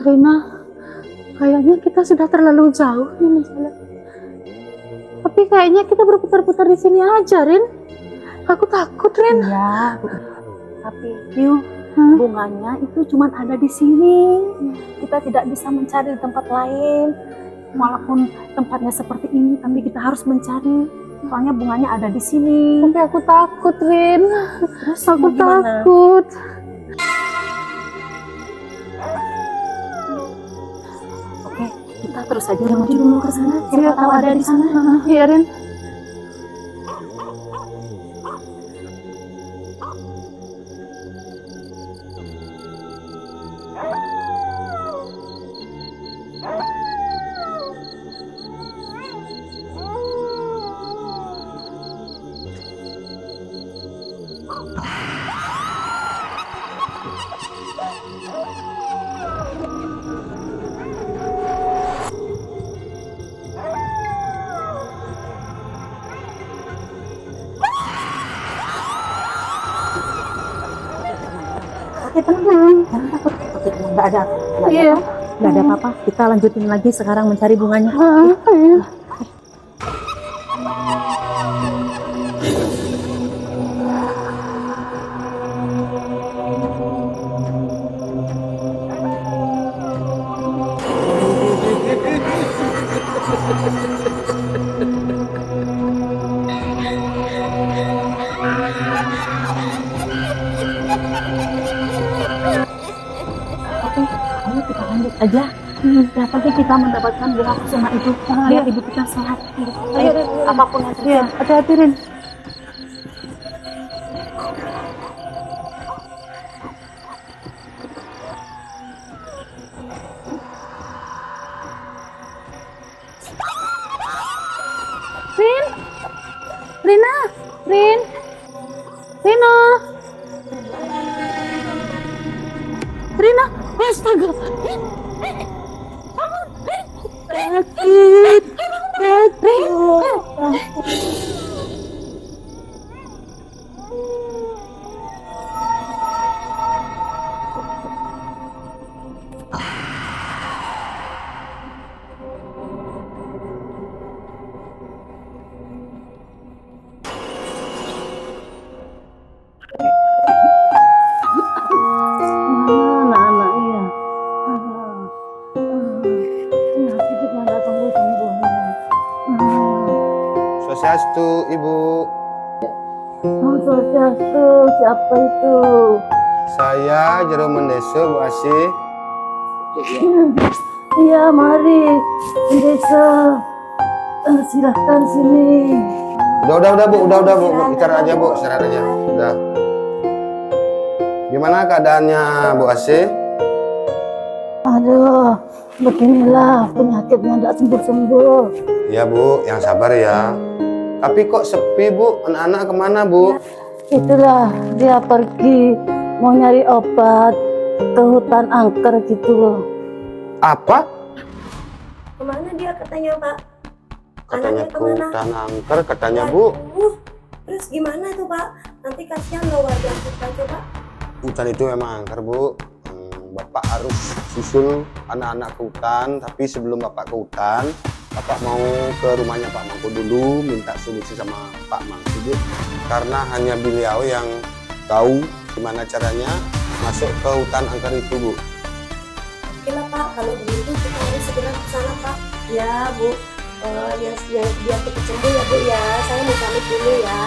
Rina, kayaknya kita sudah terlalu jauh nih jalan. Tapi kayaknya kita berputar-putar di sini aja, Rin. Aku takut, Rin. Iya, tapi Yu, bunganya itu cuma ada di sini. Kita tidak bisa mencari di tempat lain. Walaupun tempatnya seperti ini, tapi kita harus mencari. Soalnya bunganya ada di sini. Tapi aku takut, Rin. Terus Aku mau gimana? takut. Oke, kita terus saja menuju dulu ke sana. Siapa tahu ada di sana. Iya, Rin. Oke, tenang. Jangan takut. Oke, tenang. Nggak ada. Iya. Nggak ada apa-apa. Kita lanjutin lagi sekarang mencari bunganya. Iya. Oke, ayo kita lanjut aja. Ya, pasti kita mendapatkan bunga kusuma itu. Biar ibu kita sehat. Ayo, apapun yang terjadi. Iya, hati-hati, Rin. Rin, Rina, Rin, Rina, Rina, astaga, sakit, Mana anaknya? Penyakit itu nggak sembuh-sembuh. Swastiastu, Ibu. Oh, Swastiastu, siapa itu? Saya Jero Mendeso, Bu Asih. Iya, mari, desa. Silahkan sini. Udah, Bu. Udah, Bu. Bicara aja, Bu. Istirahat aja. Udah. Gimana keadaannya, Bu Asih? Aduh, beginilah penyakitnya tidak sembuh-sembuh. Iya, Bu. Yang sabar ya. Tapi kok sepi, Bu? Anak-anak kemana, Bu? Itulah dia pergi mau nyari obat ke hutan angker gitu loh. Apa? Kemana dia katanya, Pak? Katanya Anaknya ke kemana? hutan angker, katanya, Bu. Waduh, terus gimana tuh, Pak? Nanti kasihan loh warga kita, coba. Hutan itu memang angker, Bu. Bapak harus susul anak-anak ke hutan. Tapi sebelum Bapak ke hutan, Bapak mau ke rumahnya Pak Mangku dulu, minta solusi sama Pak Mangku, Bu. Karena hanya beliau yang tahu gimana caranya masuk ke hutan angker itu, Bu. Oke lah, Pak, kalau begitu kita harus segera ke sana, Pak. Ya, Bu. Biar cepat sembuh ya, Bu ya. Saya mau pamit dulu ya.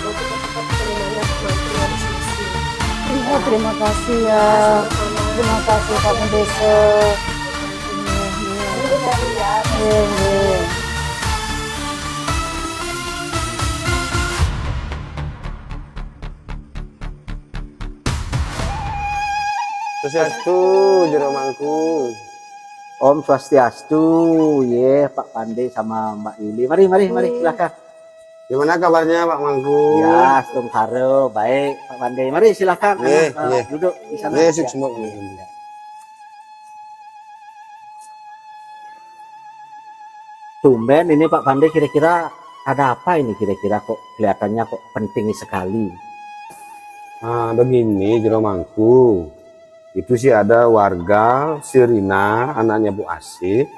Mau cepat-cepat ke rumahnya Pak Mangku harus solusi. Iya, terima kasih ya. Sama-sama. Terima kasih Pak Mendeso. Bu, tadi ya. Iya. Swastiastu, Jero Mangku. Om Swastiastu, ye Pak Pandey sama Mbak Yuli. Mari, silakan. Gimana kabarnya Pak Mangku? Ya, Stung Karo, baik Pak Pandey. Mari silakan. Ye. Duduk di sana. Ye, Ya. semua. Tumben ini Pak Pandey, kira-kira ada apa ini kira-kira kok kelihatannya kok penting sekali. Nah, begini Jero Mangku. Itu sih ada warga Sirina, anaknya Bu Asih.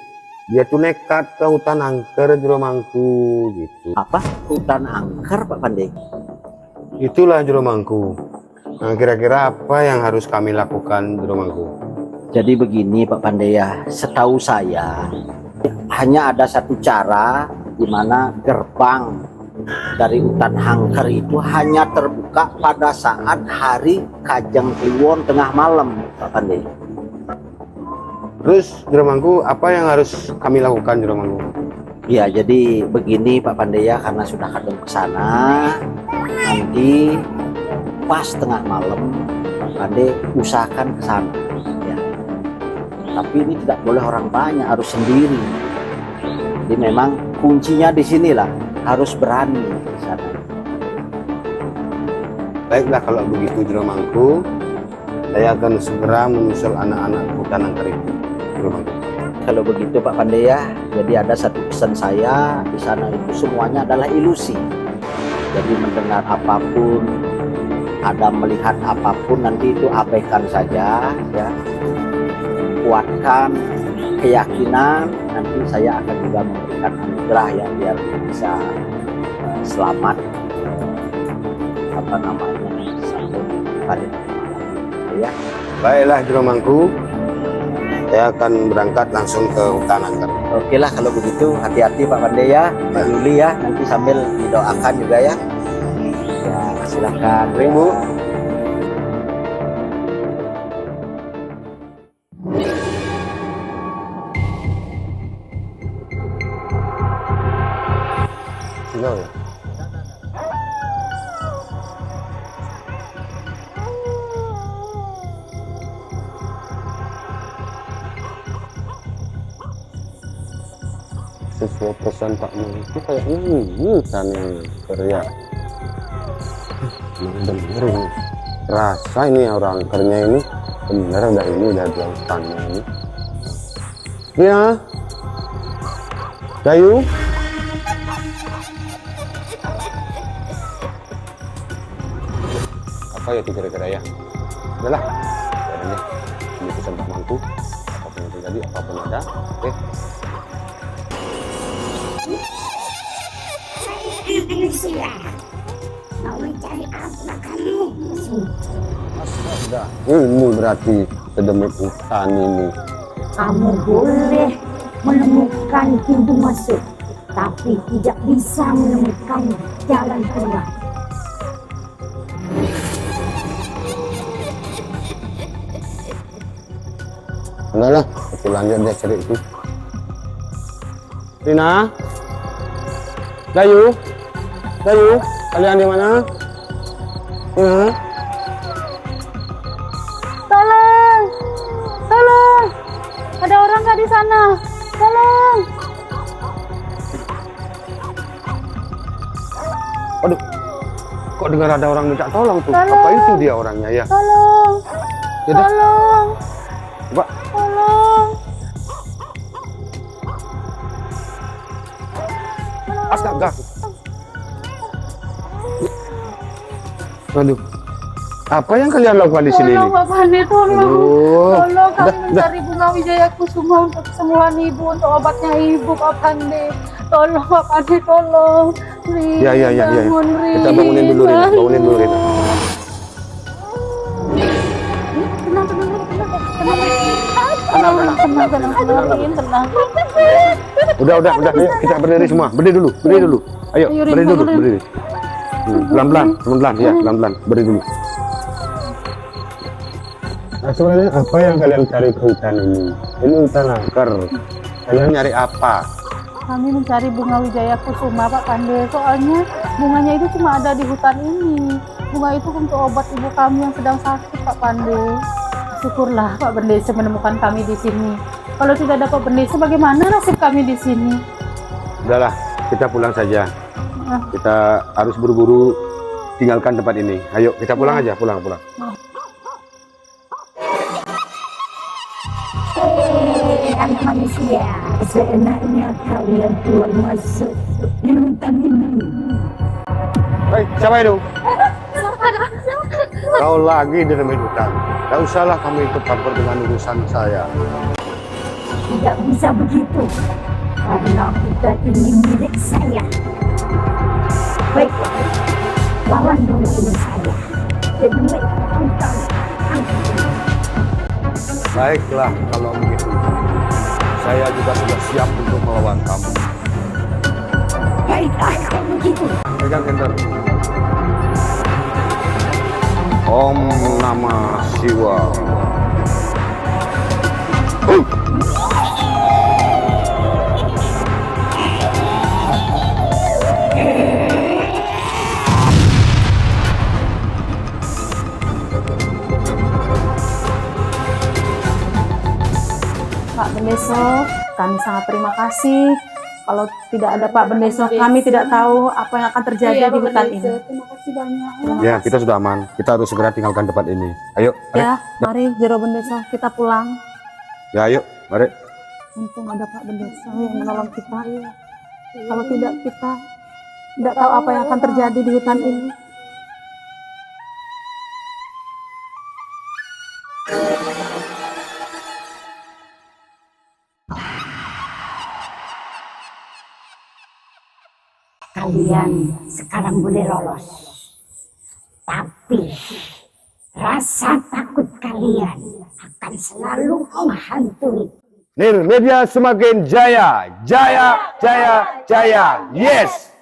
Dia tuh nekat ke hutan angker Jeromangku gitu. Apa? Hutan angker Pak Pandey? Itulah Jeromangku. Nah, kira-kira apa yang harus kami lakukan Jeromangku? Jadi begini Pak Pandey ya, setahu saya hanya ada satu cara di mana gerbang dari hutan angker itu hanya terbuka pada saat hari Kajang Kliwon tengah malam Pak Pandey. Terus Jeromangku, apa yang harus kami lakukan Jeromangku? Ya jadi begini Pak Pandey ya, karena sudah kadung ke sana, nanti pas tengah malam Pak Pandey usahakan ke sana ya. Tapi ini tidak boleh orang banyak, harus sendiri. Jadi memang kuncinya di sinilah, harus berani di sana. Baiklah kalau begitu Jeromangku, saya akan segera menyusul anak-anak hutan angker itu. Jeromangku. Kalau begitu Pak Pandey ya, jadi ada satu pesan saya, di sana itu semuanya adalah ilusi. Jadi mendengar apapun, ada melihat apapun, nanti itu abaikan saja ya. Kuatkan keyakinan, nanti saya akan juga memberikan anugerah ya, biar bisa selamat apa namanya sampai hari malam ya. Baiklah Jeromangku, saya akan berangkat langsung ke hutan angker. Oke lah kalau begitu, hati-hati Pak Pandey ya, Mbak Yuli ya, nanti sambil didoakan juga ya. Ya silakan. Ring Bu. Silau ya. Sesuai pesan Pak Mangku kayaknya ini kan yang kerja. Bener ini. Rasa ini orang kerja ini bener udah ini udah di hutannya ini. Ya. Dayu. Apa ya itu kira-kira ya? Udahlah. Biarin deh. Ini pesan Pak Mangku. Apapun yang terjadi, apapun ada. Oke. Manusia, mau mencari apa kamu? Astaga, ini berarti sedemit hutan ini. Kamu boleh menemukan pintu masuk, tapi tidak bisa menemukan jalan keluar. Enggak lah, aku lanjut dia cari itu. Rina, Dayu, Dayu, kalian di mana? Rina, Tolong! Tolong! Ada orang nggak di sana? Tolong! aduh, kok dengar ada orang minta tolong tuh? Tolong. Apa itu dia orangnya ya? Tolong! Ya dah, Tolong! coba. Tolong! Astaga. Aduh, apa yang kalian lakukan di sini Tolong ini? Pak Pandey, tolong! Aduh, Tolong kami udah. mencari bunga wijaya kusuma untuk kesembuhan ibu, untuk obatnya ibu Pak Pandey. Tolong Pak Pandey, tolong. Rin, Ya. bangun, Rin. Kita bangunin dulu, Rina. Bangunin dulu, Rina. Tenang. Udah. Ayo, kita berdiri semua. Berdiri dulu. Ayo, Ayo, Rin, berdiri dulu. bangun, Rin. Berdiri. Pelan-pelan. Ya, pelan-pelan. Berdiri dulu. Nah, sebenarnya apa yang kalian cari ke hutan ini? Ini hutan angker. Kalian nyari apa? Kami mencari bunga wijaya kusuma Pak Pandey. Soalnya bunganya itu cuma ada di hutan ini. Bunga itu untuk obat ibu kami yang sedang sakit Pak Pandey. Syukurlah Pak Pendesa menemukan kami di sini. Kalau tidak ada Pak Pendesa, bagaimana nasib kami di sini? Udahlah, kita pulang saja. Ah. Kita harus buru-buru tinggalkan tempat ini. Ayo, kita pulang aja. Pulang. Anak manusia, seenaknya kalian keluar masuk di hutan ini. Hei, siapa itu? Kau lagi diremeh hutan. Gak usahlah kamu ikut campur dengan urusan saya. Tidak bisa begitu. Karena hutan ini milik saya. Baiklah, lawan dulu ini saya. Demi hutan. Baiklah kalau begitu. Saya juga sudah siap untuk melawan kamu. Baiklah kalau begitu. Pegang enter. Om Namah Siwa. Pak Bendeso, kami sangat terima kasih. Kalau tidak ada Pak Bendeso, kami tidak tahu apa yang akan terjadi Iya, di Pak hutan Bendeso. ini. Terima kasih banyak. Ya, kita sudah aman. Kita harus segera tinggalkan tempat ini. Ayo, mari. Ya, mari Jero Bendeso, kita pulang. Ya, ayo, mari. Untung ada Pak Bendeso yang menolong kita. Kalau tidak, kita tidak tahu apa yang akan terjadi di hutan ini. Kalian sekarang boleh lolos. Tapi rasa takut kalian akan selalu menghantui. Nirmedia semakin jaya, jaya, jaya, jaya. Yes!